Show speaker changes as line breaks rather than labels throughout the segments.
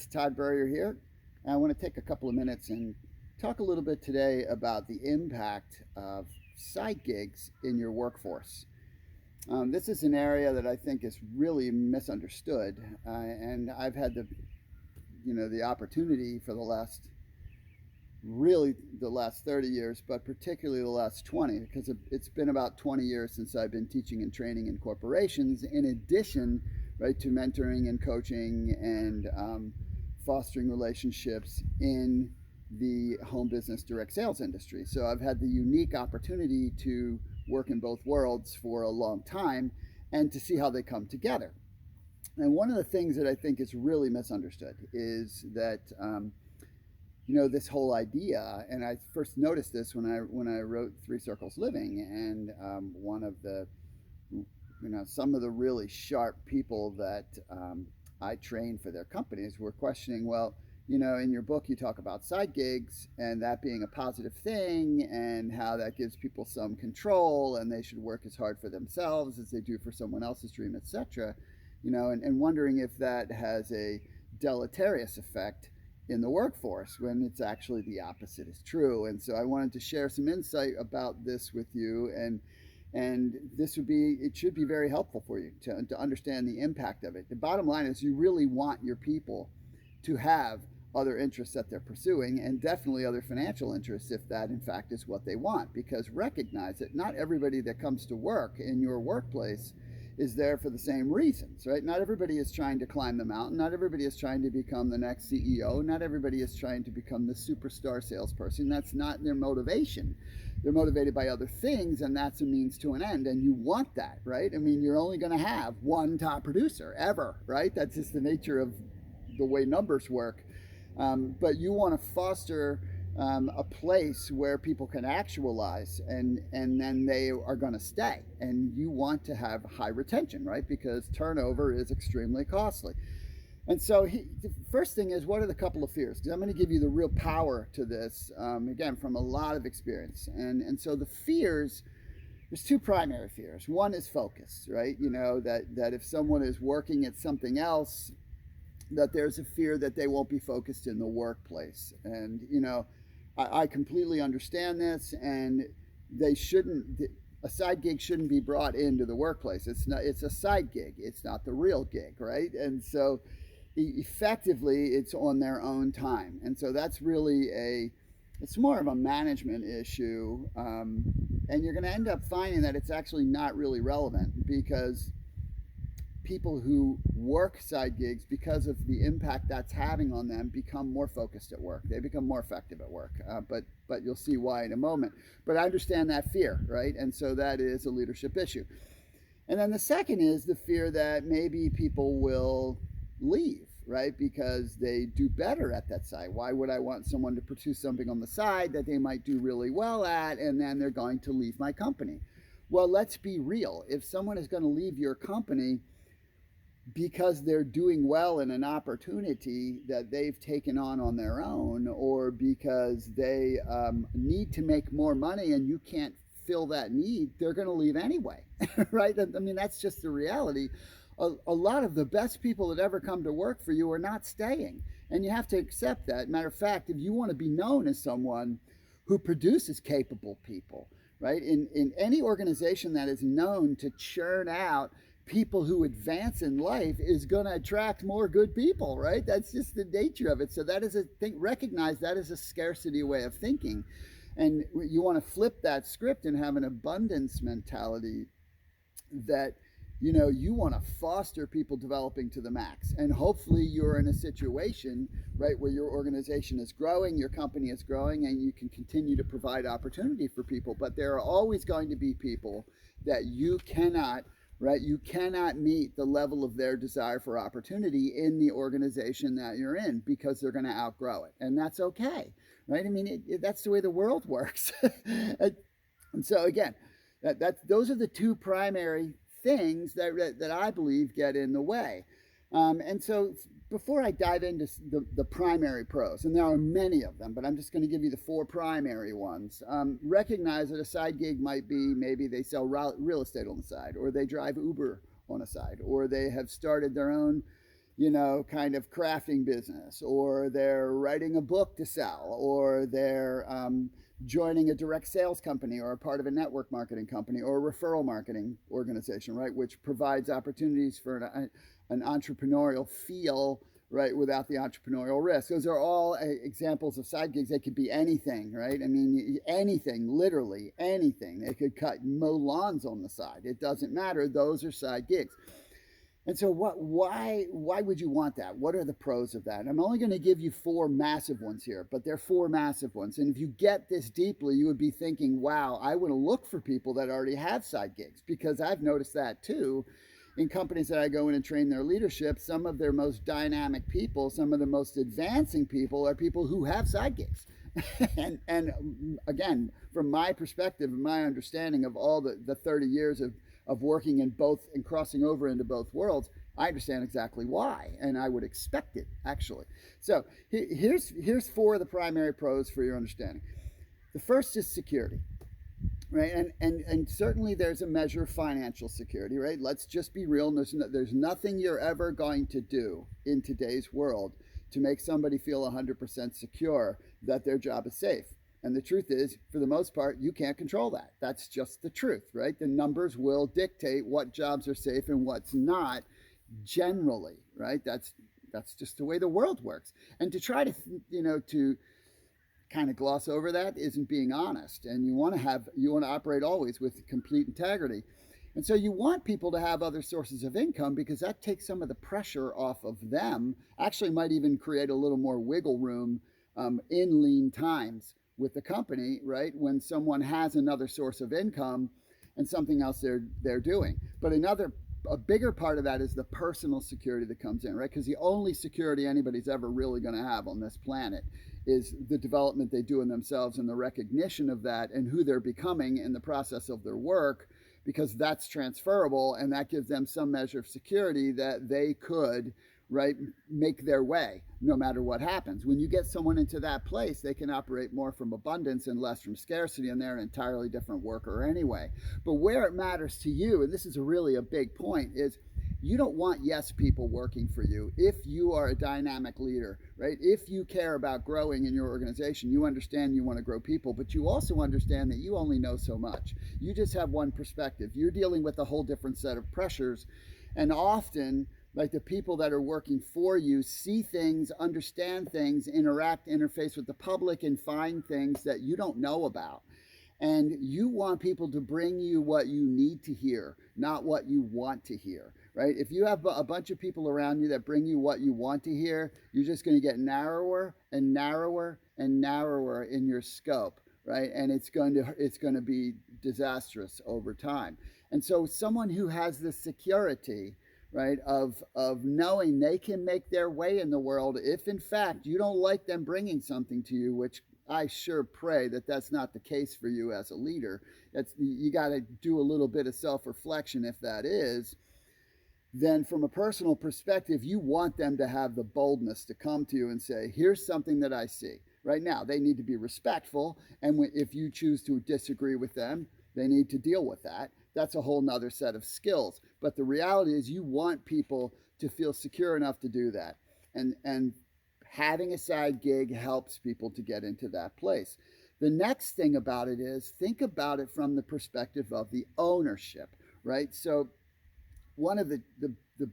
It's Todd Burrier here. I want to take a couple of minutes and talk a little bit today about the impact of side gigs in your workforce. This is an area that I think is really misunderstood, and I've had the opportunity for the last 30 years, but particularly the last 20, because it's been about 20 years since I've been teaching and training in corporations, in addition, right, to mentoring and coaching and fostering relationships in the home business direct sales industry. So I've had the unique opportunity to work in both worlds for a long time and to see how they come together. And one of the things that I think is really misunderstood is that this whole idea, and I first noticed this when I wrote Three Circles Living, and one of the some of the really sharp people that I trained for their companies were questioning, well, in your book you talk about side gigs and that being a positive thing and how that gives people some control and they should work as hard for themselves as they do for someone else's dream, etc. And wondering if that has a deleterious effect in the workforce when it's actually the opposite is true. And so I wanted to share some insight about this with you, and it should be very helpful for you to understand the impact of it. The bottom line is you really want your people to have other interests that they're pursuing, and definitely other financial interests if that in fact is what they want, because recognize that not everybody that comes to work in your workplace is there for the same reasons, right? Not everybody is trying to climb the mountain. Not everybody is trying to become the next CEO. Not everybody is trying to become the superstar salesperson. That's not their motivation. They're motivated by other things, and that's a means to an end. And you want that, right? I mean, you're only going to have one top producer ever, right? That's just the nature of the way numbers work. But you want to foster a place where people can actualize, and then they are going to stay, and you want to have high retention, right? Because turnover is extremely costly. And so the first thing is, what are the couple of fears? Because I'm going to give you the real power to this, again, from a lot of experience. And so the fears, there's two primary fears. One is focus, right? That if someone is working at something else, that there's a fear that they won't be focused in the workplace. And I completely understand this, and a side gig shouldn't be brought into the workplace. It's a side gig. It's not the real gig, right? And so effectively it's on their own time. And so that's really it's more of a management issue. And you're going to end up finding that it's actually not really relevant, because people who work side gigs, because of the impact that's having on them, become more focused at work. They become more effective at work. But you'll see why in a moment. But I understand that fear, right? And so that is a leadership issue. And then the second is the fear that maybe people will leave, right? Because they do better at that side. Why would I want someone to pursue something on the side that they might do really well at, and then they're going to leave my company? Well, let's be real. If someone is going to leave your company because they're doing well in an opportunity that they've taken on their own, or because they need to make more money and you can't fill that need, they're going to leave anyway, right? I mean, that's just the reality. A lot of the best people that ever come to work for you are not staying, and you have to accept that. Matter of fact, if you want to be known as someone who produces capable people, right, in any organization that is known to churn out people who advance in life, is going to attract more good people, right? That's just the nature of it. So that is a thing. Recognize that is a scarcity way of thinking, and you want to flip that script and have an abundance mentality that you want to foster people developing to the max. And hopefully you're in a situation, right, where your organization is growing, your company is growing, and you can continue to provide opportunity for people. But there are always going to be people that you cannot meet the level of their desire for opportunity in the organization that you're in, because they're going to outgrow it. And that's okay, right? I mean, that's the way the world works. And so again, those are the two primary things that I believe get in the way. And so before I dive into the primary pros, and there are many of them, but I'm just going to give you the four primary ones. Recognize that a side gig might be, maybe they sell real estate on the side, or they drive Uber on a side, or they have started their own kind of crafting business, or they're writing a book to sell, or they're joining a direct sales company, or a part of a network marketing company, or a referral marketing organization, right, which provides opportunities for an entrepreneurial feel, right, without the entrepreneurial risk. Those are all examples of side gigs. They could be anything, right? I mean, anything, literally anything. They could mow lawns on the side. It doesn't matter. Those are side gigs. And so why would you want that? What are the pros of that? And I'm only going to give you four massive ones here, but they're four massive ones. And if you get this deeply, you would be thinking, wow, I want to look for people that already have side gigs, because I've noticed that too. In companies that I go in and train their leadership, some of their most dynamic people, some of the most advancing people are people who have side gigs. and again, from my perspective and my understanding of all the 30 years of working in both and crossing over into both worlds, I understand exactly why, and I would expect it, actually. So here's four of the primary pros for your understanding. The first is security, right? And certainly there's a measure of financial security, right? Let's just be real. There's nothing you're ever going to do in today's world to make somebody feel 100% secure that their job is safe. And the truth is, for the most part, you can't control that. That's just the truth, right? The numbers will dictate what jobs are safe and what's not, generally, right? That's just the way the world works. And to try to, to kind of gloss over that isn't being honest. And you want to operate always with complete integrity. And so you want people to have other sources of income, because that takes some of the pressure off of them. Actually might even create a little more wiggle room in lean times with the company, right? When someone has another source of income and something else they're doing. But a bigger part of that is the personal security that comes in, right? Because the only security anybody's ever really going to have on this planet is the development they do in themselves and the recognition of that and who they're becoming in the process of their work, because that's transferable, and that gives them some measure of security that they could, right, make their way no matter what happens. When you get someone into that place, they can operate more from abundance and less from scarcity, and they're an entirely different worker anyway. But where it matters to you, and this is really a big point, is you don't want yes people working for you. If you are a dynamic leader, right? If you care about growing in your organization, you understand you want to grow people, but you also understand that you only know so much. You just have one perspective. You're dealing with a whole different set of pressures, and often, like, the people that are working for you see things, understand things, interface with the public, and find things that you don't know about. And you want people to bring you what you need to hear, not what you want to hear, right? If you have a bunch of people around you that bring you what you want to hear, you're just going to get narrower and narrower and narrower in your scope, right? And it's going to be disastrous over time. And so someone who has the security, right, of knowing they can make their way in the world, if in fact you don't like them bringing something to you, which I sure pray that that's not the case for you as a leader. You got to do a little bit of self-reflection if that is. Then from a personal perspective, you want them to have the boldness to come to you and say, here's something that I see. Right now, they need to be respectful, and if you choose to disagree with them, they need to deal with that. That's a whole nother set of skills. But the reality is you want people to feel secure enough to do that. And having a side gig helps people to get into that place. The next thing about it is, think about it from the perspective of the ownership, right? So one of the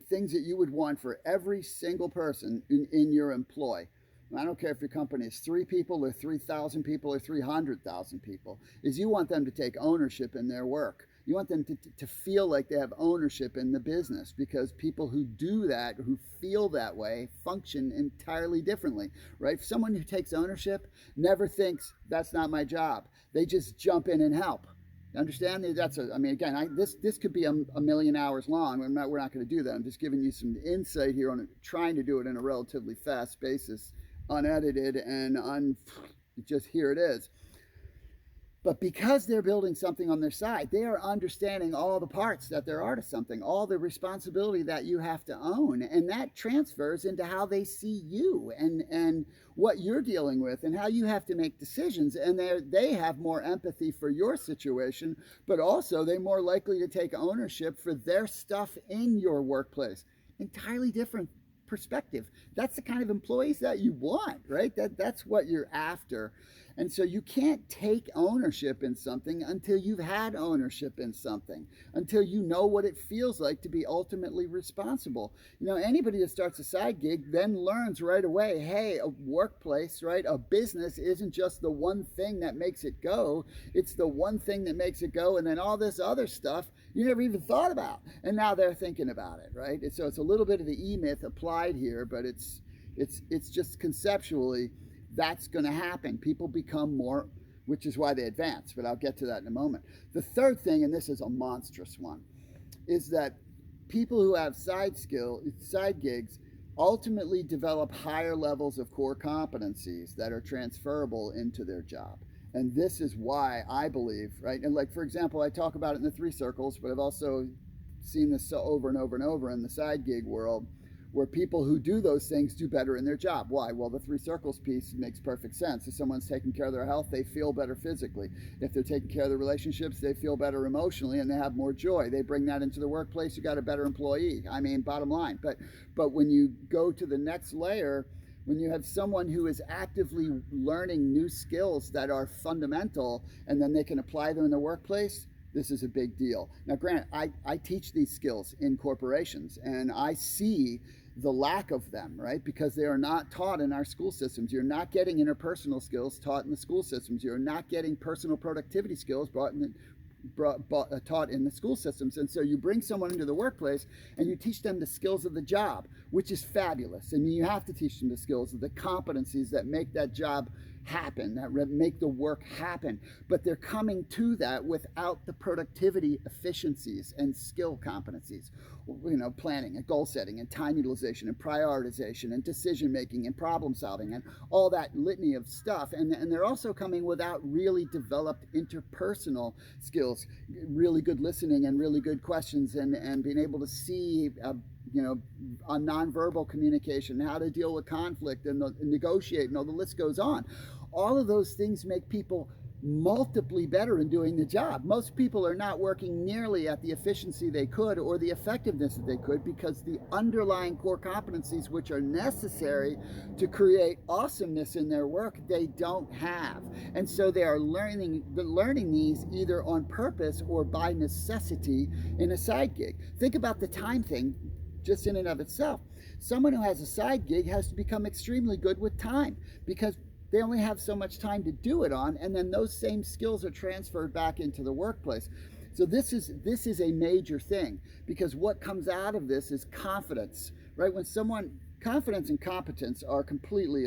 things that you would want for every single person in your employ, I don't care if your company is 3 people or 3,000 people or 300,000 people, is you want them to take ownership in their work. You want them to feel like they have ownership in the business, because people who do that, who feel that way, function entirely differently, right? Someone who takes ownership never thinks, that's not my job. They just jump in and help. Understand? This could be a million hours long. We're not going to do that. I'm just giving you some insight here on trying to do it in a relatively fast basis, unedited, and just here it is. But because they're building something on their side, they are understanding all the parts that there are to something, all the responsibility that you have to own. And that transfers into how they see you and what you're dealing with and how you have to make decisions. And they have more empathy for your situation, but also they're more likely to take ownership for their stuff in your workplace. Entirely different perspective. That's the kind of employees that you want, right? That's what you're after. And so you can't take ownership in something until you've had ownership in something, until you know what it feels like to be ultimately responsible. Anybody that starts a side gig then learns right away, hey, a workplace, right, a business isn't just the one thing that makes it go. It's the one thing that makes it go, and then all this other stuff you never even thought about. And now they're thinking about it, right? So it's a little bit of the E-myth applied here, but it's just conceptually that's going to happen. People become more, which is why they advance, but I'll get to that in a moment. The third thing, and this is a monstrous one, is that people who have side gigs ultimately develop higher levels of core competencies that are transferable into their job. And this is why I believe, right? And like, for example, I talk about it in the 3 circles, but I've also seen this over and over and over in the side gig world, where people who do those things do better in their job. Why? Well, the 3 circles piece makes perfect sense. If someone's taking care of their health, they feel better physically. If they're taking care of their relationships, they feel better emotionally, and they have more joy. They bring that into the workplace, you got a better employee. I mean, bottom line. But when you go to the next layer, when you have someone who is actively learning new skills that are fundamental, and then they can apply them in the workplace, this is a big deal. Now, granted, I teach these skills in corporations, and I see the lack of them, right? Because they are not taught in our school systems. You're not getting interpersonal skills taught in the school systems. You're not getting personal productivity skills taught in the school systems. And so you bring someone into the workplace and you teach them the skills of the job, which is fabulous. I mean, you have to teach them the skills, the competencies that make that job happen, that make the work happen. But they're coming to that without the productivity efficiencies and skill competencies. Planning and goal setting and time utilization and prioritization and decision making and problem solving and all that litany of stuff. And they're also coming without really developed interpersonal skills, really good listening and really good questions, and being able to see on nonverbal communication, how to deal with conflict and negotiate, and all the list goes on. All of those things make people multiply better in doing the job. Most people are not working nearly at the efficiency they could or the effectiveness that they could, because the underlying core competencies which are necessary to create awesomeness in their work, they don't have. And so they are learning these either on purpose or by necessity in a side gig. Think about the time thing just in and of itself. Someone who has a side gig has to become extremely good with time, because they only have so much time to do it on, and then those same skills are transferred back into the workplace. So this is a major thing, because what comes out of this is confidence, right? Confidence and competence are completely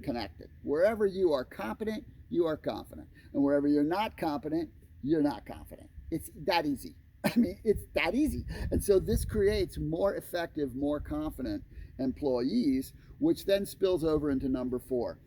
connected. Wherever you are competent, you are confident, and wherever you're not competent, you're not confident. It's that easy. I mean, it's that easy. And so this creates more effective, more confident employees, which then spills over into number 4.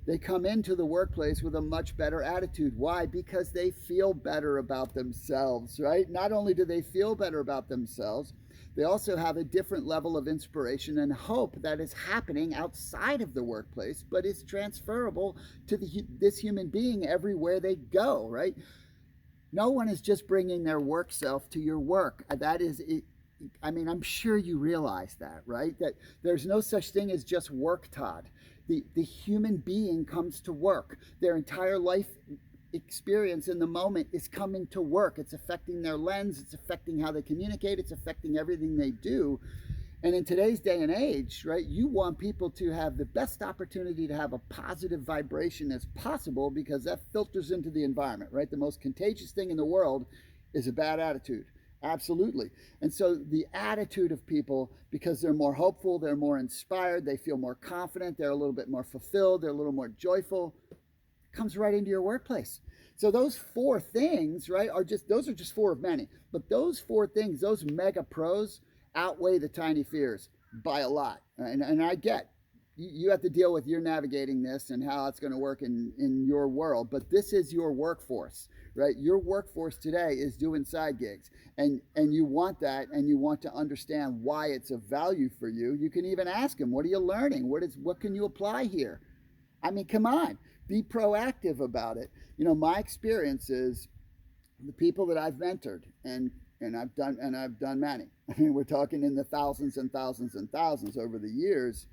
They come into the workplace with a much better attitude. Why? Because they feel better about themselves, right? Not only do they feel better about themselves, they also have a different level of inspiration and hope that is happening outside of the workplace, but is transferable to this human being everywhere they go, right? No one is just bringing their work self to your work. That is it. I mean, I'm sure you realize that, right? That there's no such thing as just work, Todd. The human being comes to work. Their entire life experience in the moment is coming to work. It's affecting their lens. It's affecting how they communicate. It's affecting everything they do. And in today's day and age, right, you want people to have the best opportunity to have a positive vibration as possible, because that filters into the environment, right? The most contagious thing in the world is a bad attitude. Absolutely. And so the attitude of people, because they're more hopeful, they're more inspired, they feel more confident, they're a little bit more fulfilled, they're a little more joyful, comes right into your workplace. So those 4 things, right, those are just 4 of many. But those 4 things, those mega pros, outweigh the tiny fears by a lot. And I get, you have to deal with your navigating this and how it's going to work in your world. But this is your workforce, right? Your workforce today is doing side gigs. And you want that, and you want to understand why it's of value for you. You can even ask them, what are you learning? What can you apply here? I mean, come on, be proactive about it. My experience is the people that I've mentored, and and I've done many. I mean, we're talking in the thousands and thousands and thousands over the years,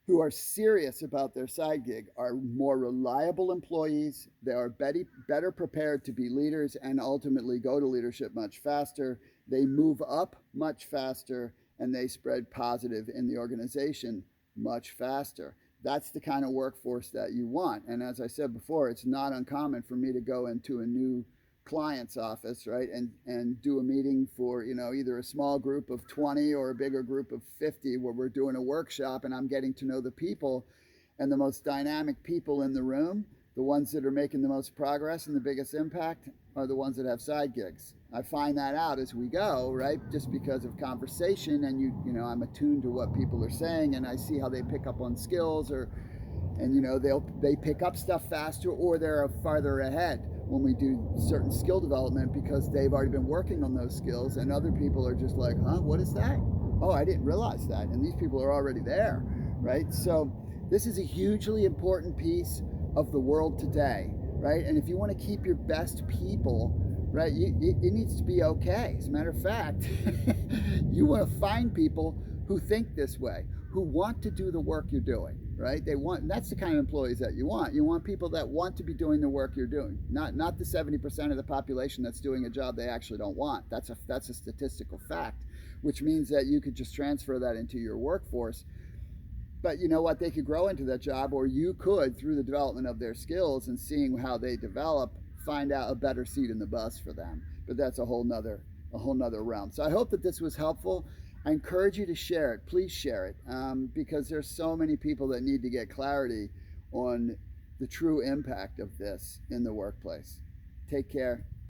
who are serious about their side gig are more reliable employees. They are better prepared to be leaders and ultimately go to leadership much faster. They move up much faster, and they spread positive in the organization much faster. That's the kind of workforce that you want. And as I said before, it's not uncommon for me to go into a new client's office, right, and do a meeting for, either a small group of 20 or a bigger group of 50, where we're doing a workshop and I'm getting to know the people. And the most dynamic people in the room, the ones that are making the most progress and the biggest impact, are the ones that have side gigs. I find that out as we go, right, just because of conversation, and I'm attuned to what people are saying, and I see how they pick up on skills, and they pick up stuff faster, or they're farther ahead when we do certain skill development, because they've already been working on those skills, and other people are just like, huh, what is that? Oh, I didn't realize that. And these people are already there, right? So this is a hugely important piece of the world today, right? And if you want to keep your best people, right, it needs to be okay. As a matter of fact, you want to find people who think this way, who want to do the work you're doing, right? That's the kind of employees that you want. You want people that want to be doing the work you're doing, not the 70% of the population that's doing a job they actually don't want. That's a statistical fact, which means that you could just transfer that into your workforce. But you know what? They could grow into that job, or you could, through the development of their skills and seeing how they develop, find out a better seat in the bus for them. But that's a whole nother realm. So I hope that this was helpful. I encourage you to share it. Please share it, because there's so many people that need to get clarity on the true impact of this in the workplace. Take care.